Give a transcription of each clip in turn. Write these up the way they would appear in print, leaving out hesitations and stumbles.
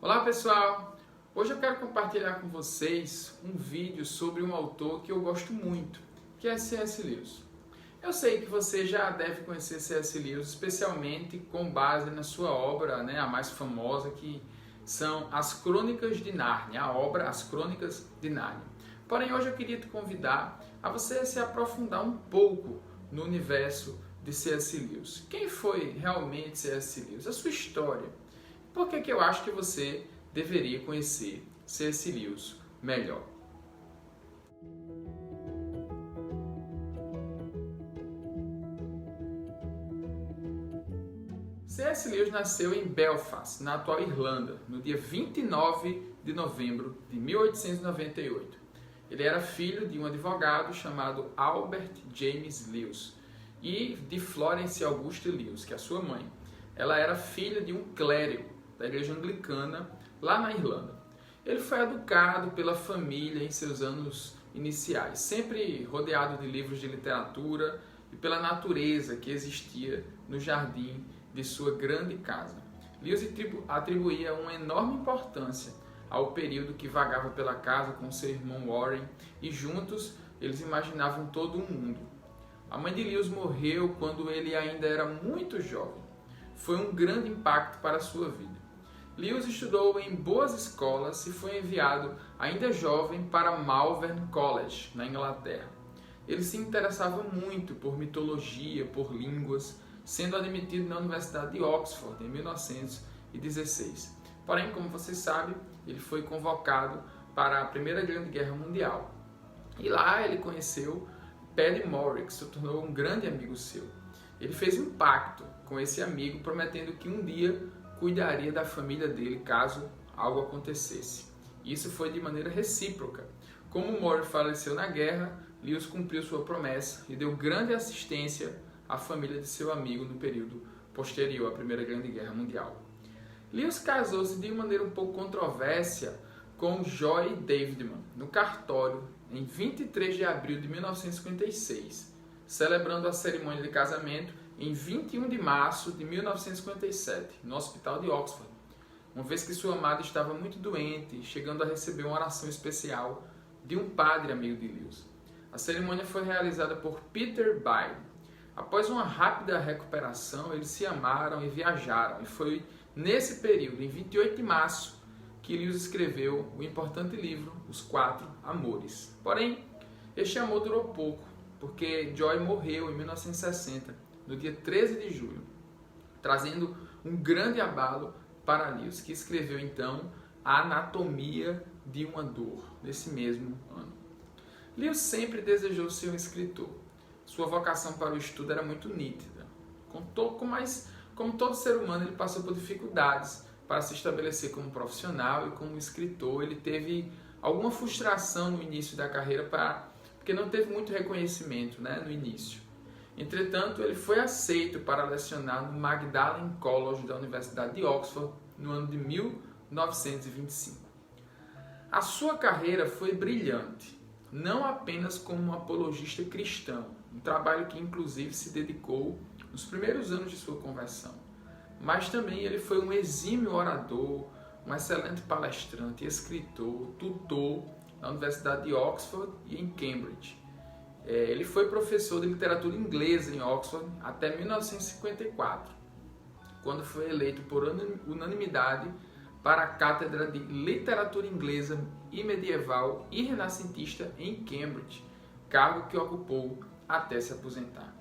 Olá pessoal! Hoje eu quero compartilhar com vocês um vídeo sobre um autor que eu gosto muito, que é C.S. Lewis. Eu sei que você já deve conhecer C.S. Lewis, especialmente com base na sua obra, a mais famosa, que são As Crônicas de Nárnia, a obra As Crônicas de Nárnia. Porém, hoje eu queria te convidar a você se aprofundar um pouco no universo de C.S. Lewis. Quem foi realmente C.S. Lewis? A sua história. Por que eu acho que você deveria conhecer C.S. Lewis melhor? C.S. Lewis nasceu em Belfast, na atual Irlanda, no dia 29 de novembro de 1898. Ele era filho de um advogado chamado Albert James Lewis e de Florence Augusta Lewis, que é a sua mãe. Ela era filha de um clérigo da igreja anglicana lá na Irlanda. Ele foi educado pela família em seus anos iniciais, sempre rodeado de livros de literatura e pela natureza que existia no jardim de sua grande casa. Lewis atribuía uma enorme importância ao período que vagava pela casa com seu irmão Warren, e juntos eles imaginavam todo um mundo. A mãe de Lewis morreu quando ele ainda era muito jovem. Foi um grande impacto para a sua vida. Lewis estudou em boas escolas e foi enviado, ainda jovem, para Malvern College, na Inglaterra. Ele se interessava muito por mitologia, por línguas, sendo admitido na Universidade de Oxford em 1916. Porém, como você sabe, ele foi convocado para a Primeira Grande Guerra Mundial. E lá ele conheceu Paddy Morris, que se tornou um grande amigo seu. Ele fez um pacto com esse amigo, prometendo que um dia cuidaria da família dele caso algo acontecesse. Isso foi de maneira recíproca. Como Morris faleceu na guerra, Lewis cumpriu sua promessa e deu grande assistência à família de seu amigo no período posterior à Primeira Grande Guerra Mundial. Lewis casou-se de maneira um pouco controversa com Joy Davidman no cartório em 23 de abril de 1956, celebrando a cerimônia de casamento em 21 de março de 1957, no Hospital de Oxford, uma vez que sua amada estava muito doente, chegando a receber uma oração especial de um padre amigo de Lewis. A cerimônia foi realizada por Peter Byrne. Após uma rápida recuperação, eles se amaram e viajaram, e foi nesse período, em 28 de março, que Lewis escreveu o importante livro Os Quatro Amores. Porém, este amor durou pouco, porque Joy morreu em 1960, no dia 13 de julho, trazendo um grande abalo para Lewis, que escreveu então A Anatomia de uma Dor, nesse mesmo ano. Lewis sempre desejou ser um escritor. Sua vocação para o estudo era muito nítida. Como todo ser humano, ele passou por dificuldades para se estabelecer como profissional, e como escritor ele teve alguma frustração no início da carreira, porque não teve muito reconhecimento no início. Entretanto, ele foi aceito para lecionar no Magdalen College da Universidade de Oxford no ano de 1925. A sua carreira foi brilhante, não apenas como um apologista cristão, um trabalho que inclusive se dedicou nos primeiros anos de sua conversão, mas também ele foi um exímio orador, um excelente palestrante, escritor, tutor na Universidade de Oxford e em Cambridge. Ele foi professor de literatura inglesa em Oxford até 1954, quando foi eleito por unanimidade para a Cátedra de Literatura Inglesa e Medieval e Renascentista em Cambridge, cargo que ocupou até se aposentar.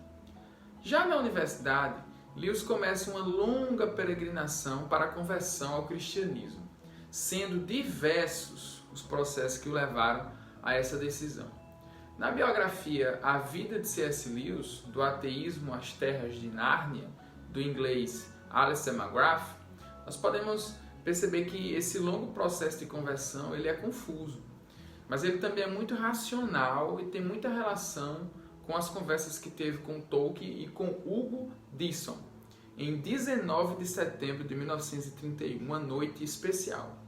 Já na universidade, Lewis começa uma longa peregrinação para a conversão ao cristianismo, sendo diversos os processos que o levaram a essa decisão. Na biografia A Vida de C.S. Lewis, do ateísmo às terras de Nárnia, do inglês Alistair McGrath, nós podemos perceber que esse longo processo de conversão ele é confuso, mas ele também é muito racional e tem muita relação com as conversas que teve com Tolkien e com Hugo Dyson, em 19 de setembro de 1931, uma noite especial.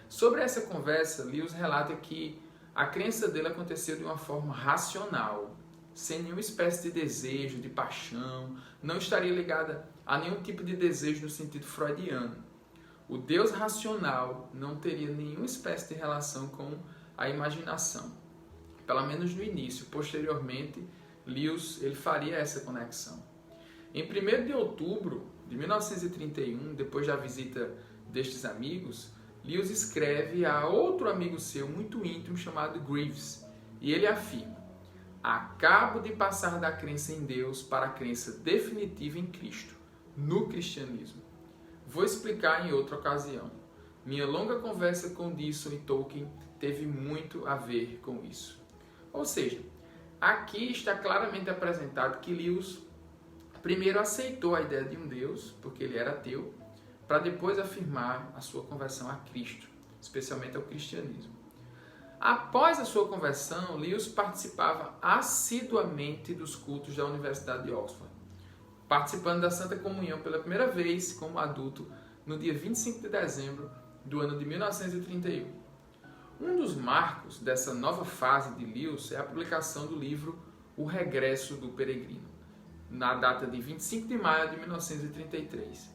Sobre essa conversa, Lewis relata que a crença dele aconteceu de uma forma racional, sem nenhuma espécie de desejo, de paixão, não estaria ligada a nenhum tipo de desejo no sentido freudiano. O Deus racional não teria nenhuma espécie de relação com a imaginação. Pelo menos no início. Posteriormente, Lewis ele faria essa conexão. Em 1º de outubro de 1931, depois da visita destes amigos, Lewis escreve a outro amigo seu muito íntimo chamado Greaves, e ele afirma: acabo de passar da crença em Deus para a crença definitiva em Cristo, no cristianismo. Vou explicar em outra ocasião. Minha longa conversa com Dyson e Tolkien teve muito a ver com isso. Ou seja, aqui está claramente apresentado que Lewis primeiro aceitou a ideia de um Deus, porque ele era ateu, para depois afirmar a sua conversão a Cristo, especialmente ao cristianismo. Após a sua conversão, Lewis participava assiduamente dos cultos da Universidade de Oxford, participando da Santa Comunhão pela primeira vez como adulto no dia 25 de dezembro do ano de 1931. Um dos marcos dessa nova fase de Lewis é a publicação do livro O Regresso do Peregrino, na data de 25 de maio de 1933.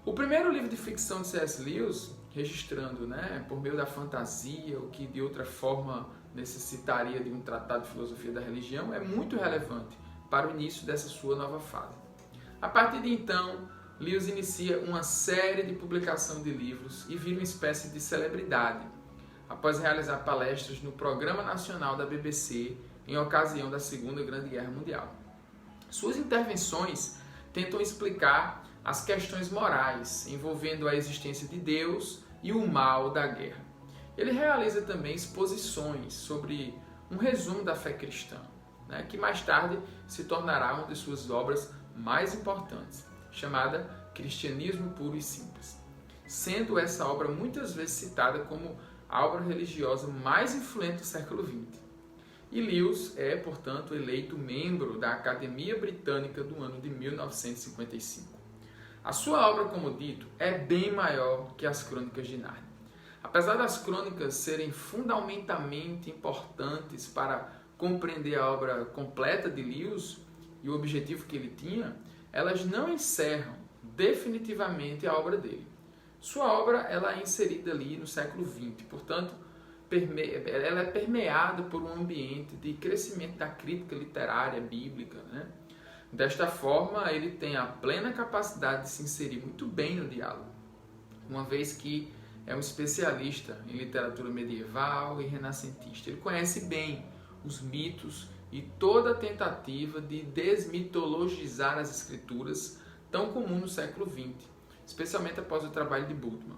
O primeiro livro de ficção de C.S. Lewis, registrando, por meio da fantasia, o que de outra forma necessitaria de um tratado de filosofia da religião, é muito relevante para o início dessa sua nova fase. A partir de então, Lewis inicia uma série de publicação de livros e vira uma espécie de celebridade, após realizar palestras no Programa Nacional da BBC em ocasião da Segunda Grande Guerra Mundial. Suas intervenções tentam explicar as questões morais envolvendo a existência de Deus e o mal da guerra. Ele realiza também exposições sobre um resumo da fé cristã, que mais tarde se tornará uma de suas obras mais importantes, chamada Cristianismo Puro e Simples, sendo essa obra muitas vezes citada como a obra religiosa mais influente do século XX. E Lewis é, portanto, eleito membro da Academia Britânica do ano de 1955. A sua obra, como dito, é bem maior que as Crônicas de Nárnia. Apesar das crônicas serem fundamentalmente importantes para compreender a obra completa de Lewis e o objetivo que ele tinha, elas não encerram definitivamente a obra dele. Sua obra ela é inserida ali no século XX, portanto, ela é permeada por um ambiente de crescimento da crítica literária bíblica. Desta forma, ele tem a plena capacidade de se inserir muito bem no diálogo, uma vez que é um especialista em literatura medieval e renascentista. Ele conhece bem os mitos e toda a tentativa de desmitologizar as escrituras, tão comum no século XX, especialmente após o trabalho de Bultmann.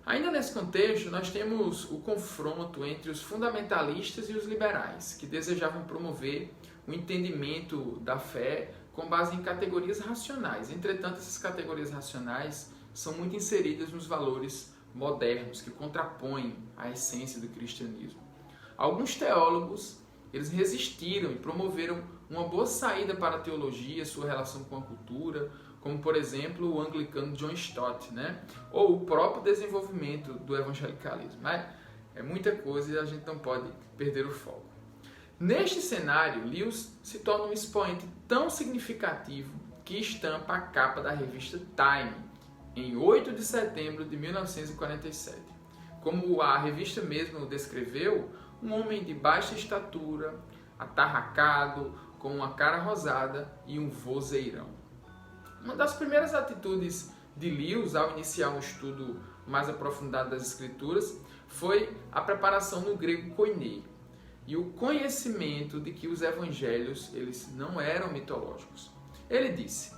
Ainda nesse contexto, nós temos o confronto entre os fundamentalistas e os liberais, que desejavam promover o entendimento da fé com base em categorias racionais. Entretanto, essas categorias racionais são muito inseridas nos valores modernos, que contrapõem a essência do cristianismo. Alguns teólogos eles resistiram e promoveram uma boa saída para a teologia, sua relação com a cultura, como, por exemplo, o anglicano John Stott, ou o próprio desenvolvimento do evangelicalismo. Mas é muita coisa e a gente não pode perder o foco. Neste cenário, Lewis se torna um expoente tão significativo que estampa a capa da revista Time, em 8 de setembro de 1947. Como a revista mesmo o descreveu, um homem de baixa estatura, atarracado, com uma cara rosada e um vozeirão. Uma das primeiras atitudes de Lewis ao iniciar um estudo mais aprofundado das Escrituras foi a preparação no grego koiné e o conhecimento de que os evangelhos eles não eram mitológicos. Ele disse: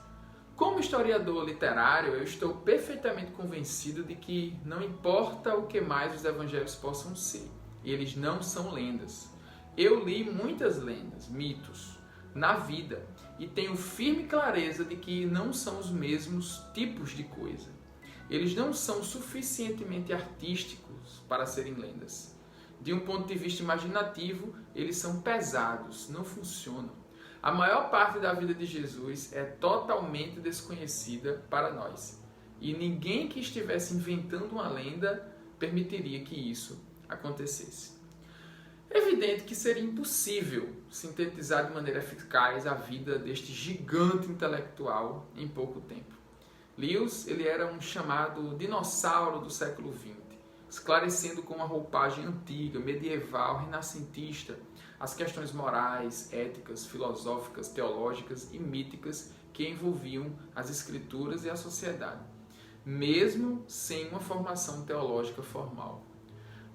como historiador literário, eu estou perfeitamente convencido de que não importa o que mais os evangelhos possam ser, eles não são lendas. Eu li muitas lendas, mitos, na vida e tenho firme clareza de que não são os mesmos tipos de coisa. Eles não são suficientemente artísticos para serem lendas. De um ponto de vista imaginativo, eles são pesados, não funcionam. A maior parte da vida de Jesus é totalmente desconhecida para nós. E ninguém que estivesse inventando uma lenda permitiria que isso acontecesse. É evidente que seria impossível sintetizar de maneira eficaz a vida deste gigante intelectual em pouco tempo. Lewis ele era um chamado dinossauro do século XX, esclarecendo com uma roupagem antiga, medieval, renascentista, as questões morais, éticas, filosóficas, teológicas e míticas que envolviam as escrituras e a sociedade, mesmo sem uma formação teológica formal.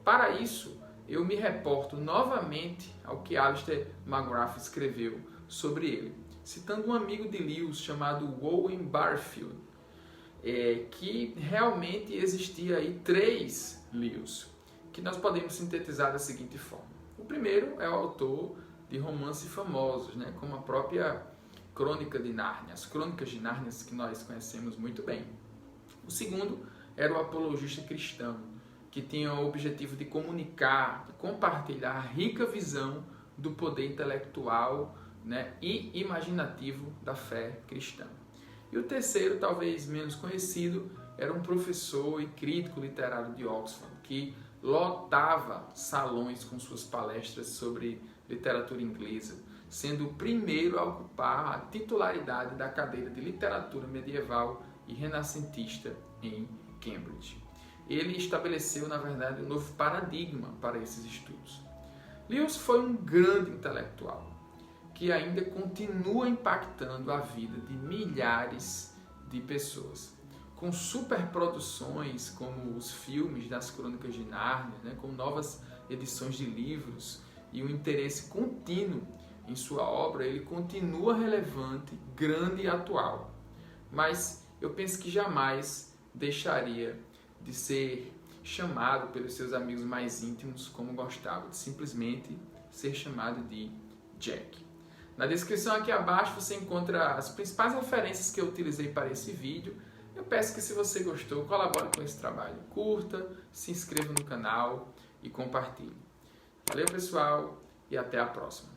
Para isso, eu me reporto novamente ao que Alistair McGrath escreveu sobre ele, citando um amigo de Lewis chamado Owen Barfield, que realmente existia aí 3 Lewis, que nós podemos sintetizar da seguinte forma. O primeiro é o autor de romances famosos, como a própria Crônica de Nárnia, as Crônicas de Nárnia que nós conhecemos muito bem. O segundo era o apologista cristão, que tinha o objetivo de comunicar, de compartilhar a rica visão do poder intelectual e imaginativo da fé cristã. E o terceiro, talvez menos conhecido, era um professor e crítico literário de Oxford, que lotava salões com suas palestras sobre literatura inglesa, sendo o primeiro a ocupar a titularidade da cadeira de literatura medieval e renascentista em Cambridge. Ele estabeleceu, na verdade, um novo paradigma para esses estudos. Lewis foi um grande intelectual, que ainda continua impactando a vida de milhares de pessoas, com superproduções como os filmes das Crônicas de Nárnia, com novas edições de livros e um interesse contínuo em sua obra. Ele continua relevante, grande e atual, mas eu penso que jamais deixaria de ser chamado pelos seus amigos mais íntimos como gostava, de simplesmente ser chamado de Jack. Na descrição aqui abaixo você encontra as principais referências que eu utilizei para esse vídeo. Eu peço que, se você gostou, colabore com esse trabalho. Curta, se inscreva no canal e compartilhe. Valeu, pessoal, e até a próxima.